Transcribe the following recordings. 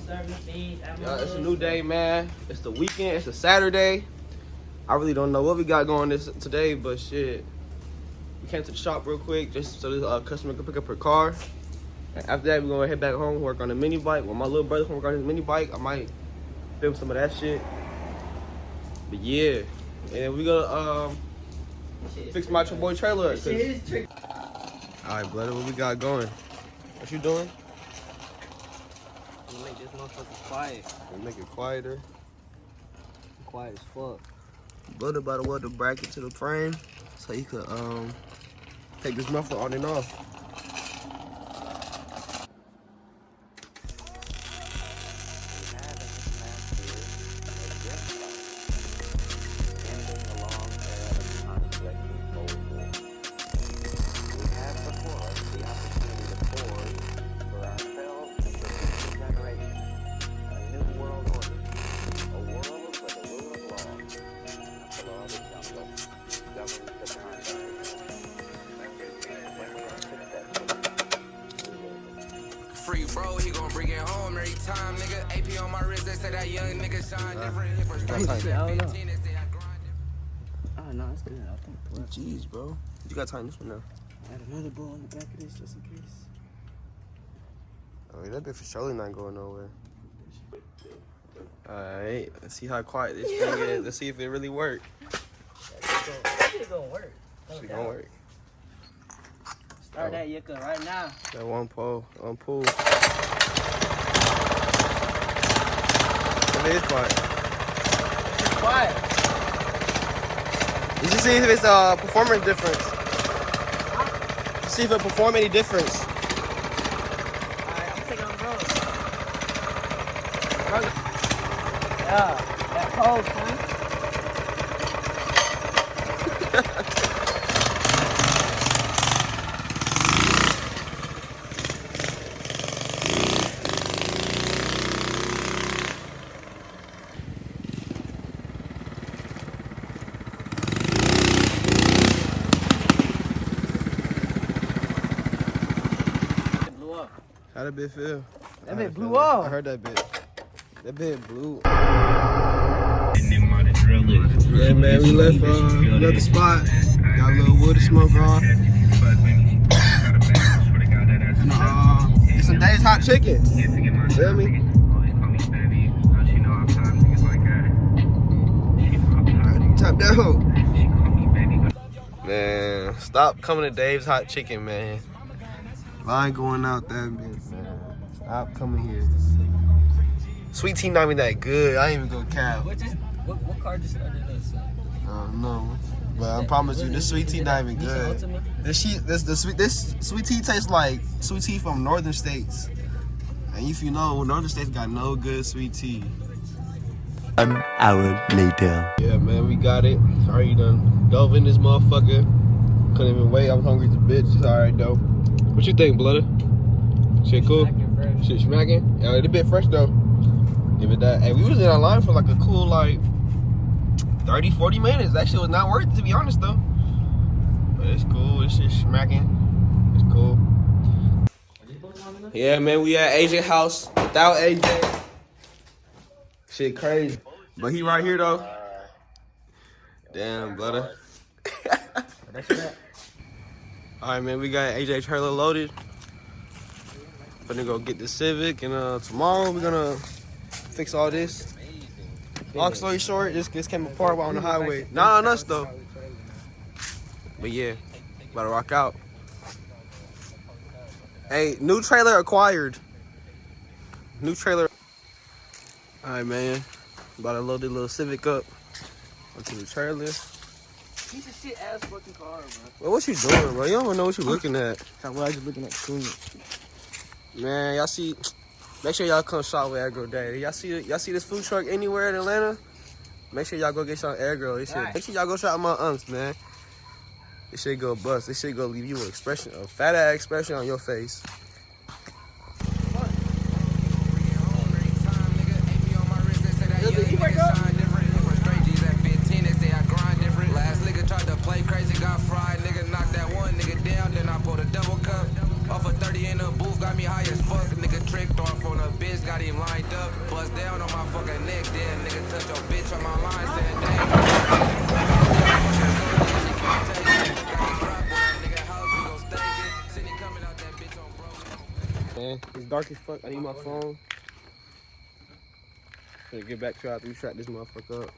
Yeah, it's a new day, man. It's the weekend. It's a Saturday. I really don't know what we got going today, but shit. We came to the shop real quick just so this customer could pick up her car. And after that, we're gonna head back home, work on the mini bike. When my little brother's gonna work on his mini bike, I might film some of that shit. But yeah, and we gonna fix my boy trailer up. All right, brother, what we got going? What you doing? You make this motherfucker quiet. We make it quieter. Quiet as fuck. Brother about to weld the bracket to the frame so he could take this muffler on and off. Free bro, he gon' bring it home every time, nigga. AP on my wrist, they say that young nigga shine different. Hit for straight shit, 15, they say I grind different. Oh, no, it's good. I think 12. Jeez, bro. You got time this one now. Add another bowl on the back of this just in case. Oh, yeah, that bit for surely not going nowhere. Alright, let's see how quiet this thing is. Let's see if it really works. It's gonna work. It's gonna work. Start that yucca right now. That one pull. It is quiet. It's quiet. You should see if it's performance difference. See if it perform any difference. Alright, I'm taking on the road. Yeah, that cold, son. How that bit feel? That bit blew up. I heard that bit. That bit blew. Yeah, man, we left another spot. Got a little wood to smoke on. Get some Dave's hot chicken. Feel me? Top that hoe. Man, stop coming to Dave's hot chicken, man. Line going out that bitch, man. Stop coming here. Sweet tea not even that good. I ain't even go cap. What car just started this? I don't know. But I promise you, this sweet tea not even good. This sweet tea tastes like sweet tea from northern states. And if you know, northern states got no good sweet tea. 1 hour later. Yeah, man, we got it. Already done dove in this motherfucker. Couldn't even wait. I'm hungry as a bitch. It's alright though. What you think, Bloody? Shit cool? Shit smacking? Yeah, it's a bit fresh though. Give it that. Hey, we was in our line for like a cool like 30, 40 minutes. That shit was not worth it, to be honest though. But it's cool. This shit smacking. It's cool. Yeah, man, we at AJ house without AJ. Shit crazy. But he right here though. Damn, brother. Alright, man, we got AJ trailer loaded. Gonna go get the Civic, and tomorrow we're gonna fix all this. Long story short, this came apart while on the highway. Not on us though. But yeah, about to rock out. Hey, new trailer acquired. New trailer. Alright, man, about to load this little Civic up onto the trailer. Piece of shit ass fucking car, bro. Well, what you doing, bro? You don't even know what you looking at. I'm just looking at tuning. Man, y'all see, make sure y'all come shop with Air Girl Daddy. Y'all see this food truck anywhere in Atlanta? Make sure y'all go get some Air Girl. Right. Make sure y'all go shop my aunts, man. This shit go bust. This shit go leave you an expression, a fat ass expression on your face. Off a 30 in the booth, got me high as fuck. Nigga tricked off on a bitch, got him lined up. Bust down on my fucking neck, then nigga touch your bitch on my line, saying damn. Man, it's dark as fuck. I need my phone. Gonna get back to you after we shut this motherfucker up.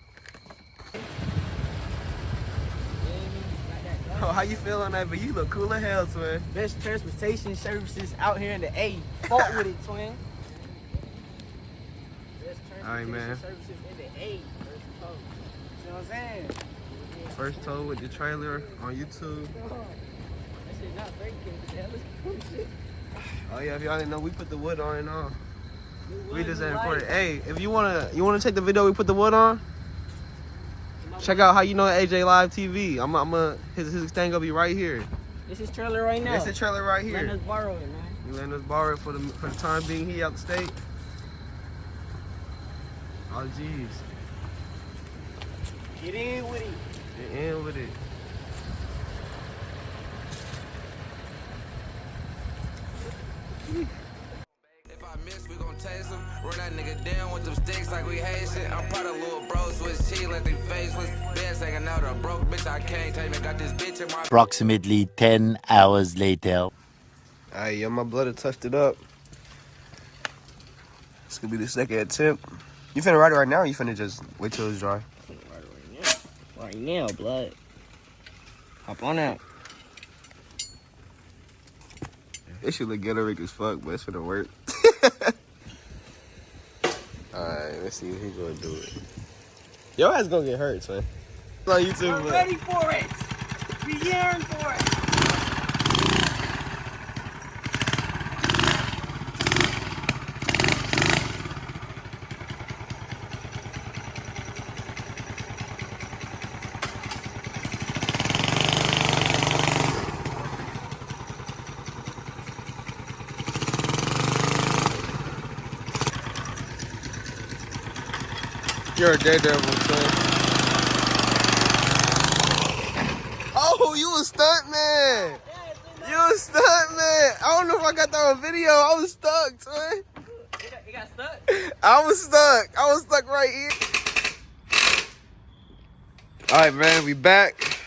Oh, how you feel on that? But you look cool as hell, twin. Best transportation services out here in the A. Fought with it, twin. Best Alright, man. services in the A. First tow. You know what I'm saying? First tow with the trailer on YouTube. That shit not fake, kid. That looks cool shit. Oh yeah, if y'all didn't know, we put the wood on and on. We just ain't recorded. Hey, if you wanna take the video we put the wood on, check out How You Know AJ Live TV. His thing gonna be right here. This is trailer right now. This is trailer right here. Let us borrow it, man. You letting us borrow it for the time being. He out the state. Oh jeez. Get in with it. Get in with it. If I miss, we gon' taste him. Run that nigga down with them sticks like we hate shit. I'm proud of little bros with cheese like they faceless. Bands hanging out a broke bitch, I can't take me. Got this bitch in my. Approximately 10 hours later. Alright, yo, my brother touched it up. This could be the second attempt. You finna ride it right now, or you finna just wait till it's dry? Right now, blood. Hop on out. It should look ghetto as fuck, but it's finna work. Alright, let's see if he's gonna do it. Your ass gonna get hurt, son. It's on YouTube, We're ready for it. We yearn for it. You're a daredevil, son. Oh, you a stunt man. You a stunt man. I don't know if I got that on video. I was stuck, son. You got stuck? I was stuck. I was stuck right here. All right, man, we back.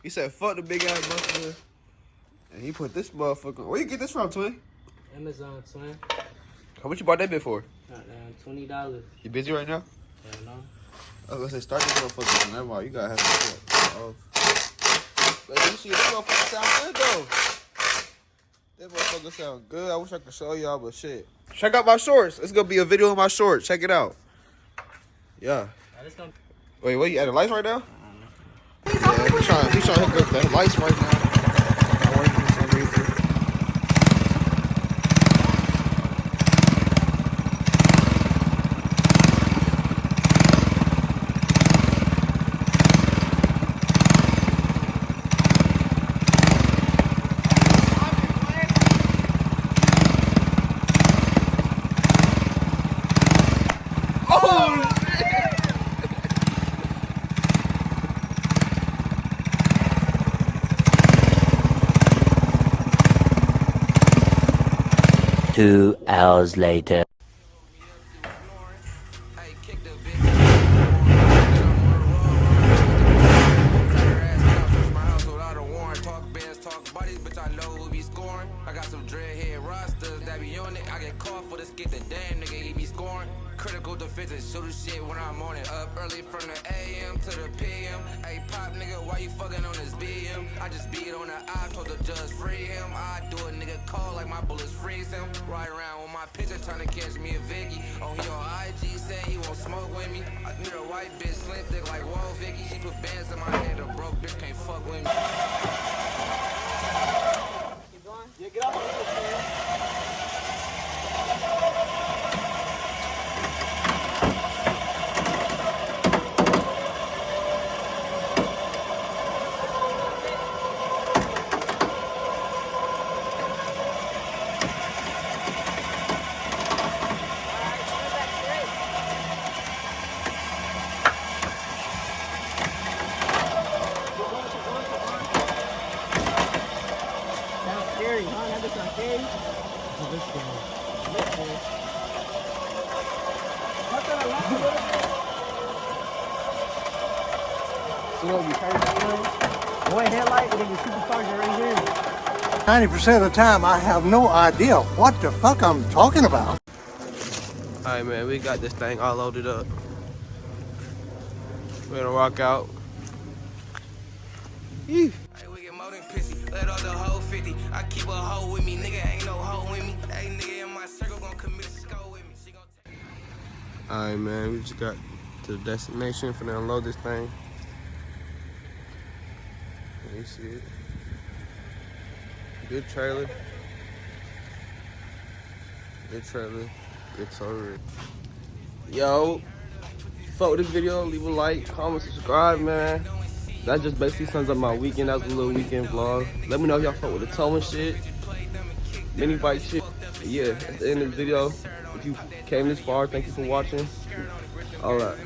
He said, fuck the big ass muffler. And he put this motherfucker. Where you get this from, twin? Amazon, twin. How much you bought that bit for? $20. You busy right now? Hell no. I was gonna say, start this motherfucker from that while you gotta have some shit off. Let me see if this motherfucker sound good though. This motherfucker sound good. I wish I could show y'all, but shit. Check out my shorts. It's gonna be a video of my shorts. Check it out. Yeah. Wait, what? You adding lights right now? Yeah, he's trying to hook up the lights right now. I'm working for some reason. Two hours later. I got some dreadhead rosters that be on it. I get called for this, get the damn nigga, he be scoring. Critical defense and shoot the shit when I'm on it. Up early from the AM to the PM. Hey, pop nigga, why you fucking on this BM? I just beat on the eye, told the judge free him. I do a nigga call like my bullets freeze him. Ride around with my picture trying to catch me a Vicky. Oh, he on IG saying he won't smoke with me. I need a white bitch, slim thick like Wall Vicky. She put bands in my head, a broke bitch can't fuck with me. Keep going? Yeah, get off of it, You know, you turn that one. One headlight and then your supercharger right here. 90% of the time, I have no idea what the fuck I'm talking about. Alright, man, we got this thing all loaded up. We're gonna rock out. Eesh. Hey, we get more than pissy. Let off the whole 50. I keep a hoe with me, nigga. Ain't no hoe with me. Hey, nigga in my circle gon' commit a score with me. She gon' take. Alright, man, we just got to the destination for to unload this thing. You see it. Good trailer. Good trailer. Good total. Yo, fuck with this video, leave a like, comment, subscribe, man. That just basically sums up my weekend. That was a little weekend vlog. Let me know if y'all fuck with the towing shit, mini bike shit. Yeah, at the end of the video, if you came this far, thank you for watching. All right.